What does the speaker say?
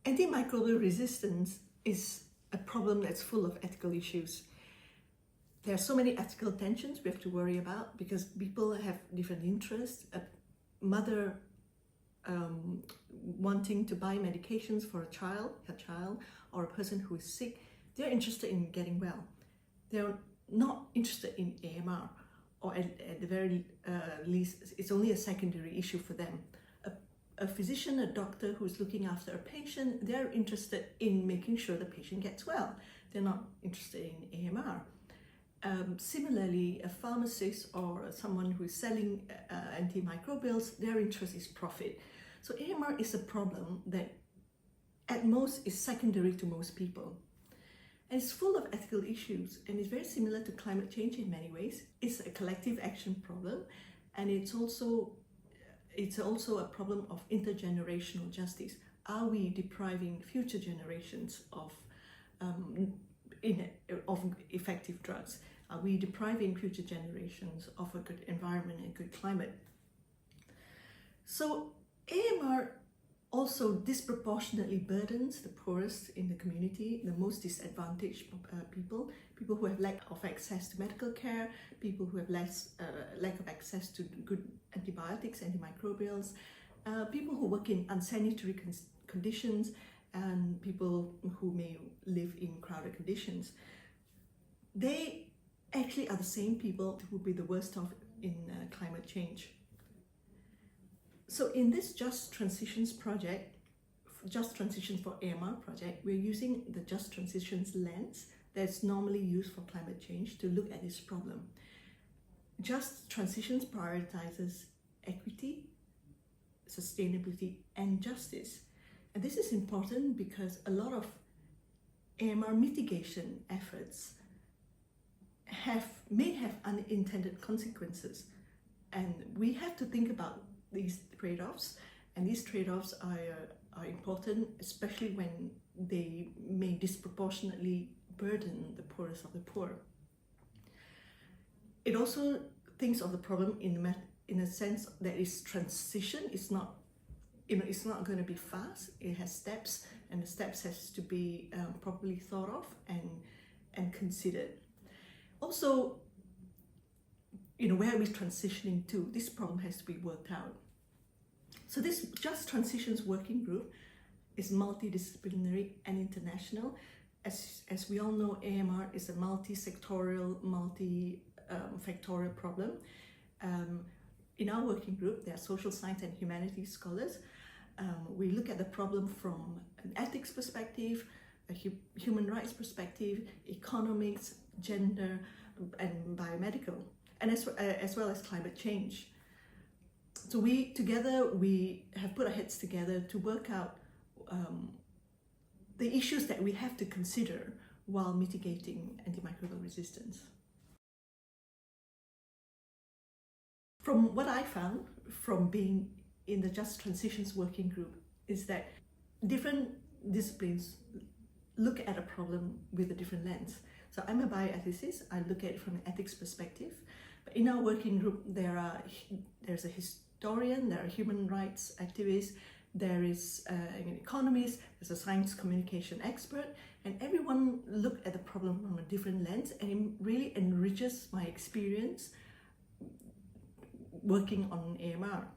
Antimicrobial resistance is a problem that's full of ethical issues. There are so many ethical tensions we have to worry about because people have different interests. A mother wanting to buy medications for a child, or a person who is sick, they're interested in getting well. They're not interested in AMR, or at the very least, it's only a secondary issue for them. A physician, a doctor who's looking after a patient, they're interested in making sure the patient gets well. They're not interested in AMR. Similarly, a pharmacist or someone who is selling antimicrobials, their interest is profit. So AMR is a problem that at most is secondary to most people. And it's full of ethical issues, and it's very similar to climate change in many ways. It's a collective action problem, and it's also a problem of intergenerational justice. Are we depriving future generations of effective drugs? Are we depriving future generations of a good environment and good climate? So AMR also disproportionately burdens the poorest in the community, the most disadvantaged people who have lack of access to medical care, people who have lack of access to good antibiotics, antimicrobials, people who work in unsanitary conditions, and people who may live in crowded conditions. They actually are the same people who will be the worst off in climate change. So in this Just Transitions project, Just Transitions for AMR project, we're using the Just Transitions lens that's normally used for climate change to look at this problem. Just Transitions prioritizes equity, sustainability, and justice. And this is important because a lot of AMR mitigation efforts may have unintended consequences. And we have to think about these trade-offs, and these trade-offs are important, especially when they may disproportionately burden the poorest of the poor. It also thinks of the problem in a sense that is transition. It's not going to be fast. It has steps, and the steps has to be properly thought of and considered. Also, where are we transitioning to? This problem has to be worked out. So this Just Transitions working group is multidisciplinary and international. As we all know, AMR is a multi-sectorial, multi-factorial problem. In our working group, there are social science and humanities scholars. We look at the problem from an ethics perspective, a human rights perspective, economics, gender, and biomedical, and as well as climate change. So we have put our heads together to work out the issues that we have to consider while mitigating antimicrobial resistance. From what I found from being in the Just Transitions working group is that different disciplines look at a problem with a different lens. So I'm a bioethicist. I look at it from an ethics perspective. But in our working group, there's a historian, there are human rights activists, there is an economist, there's a science communication expert, and everyone looked at the problem from a different lens, and it really enriches my experience working on AMR.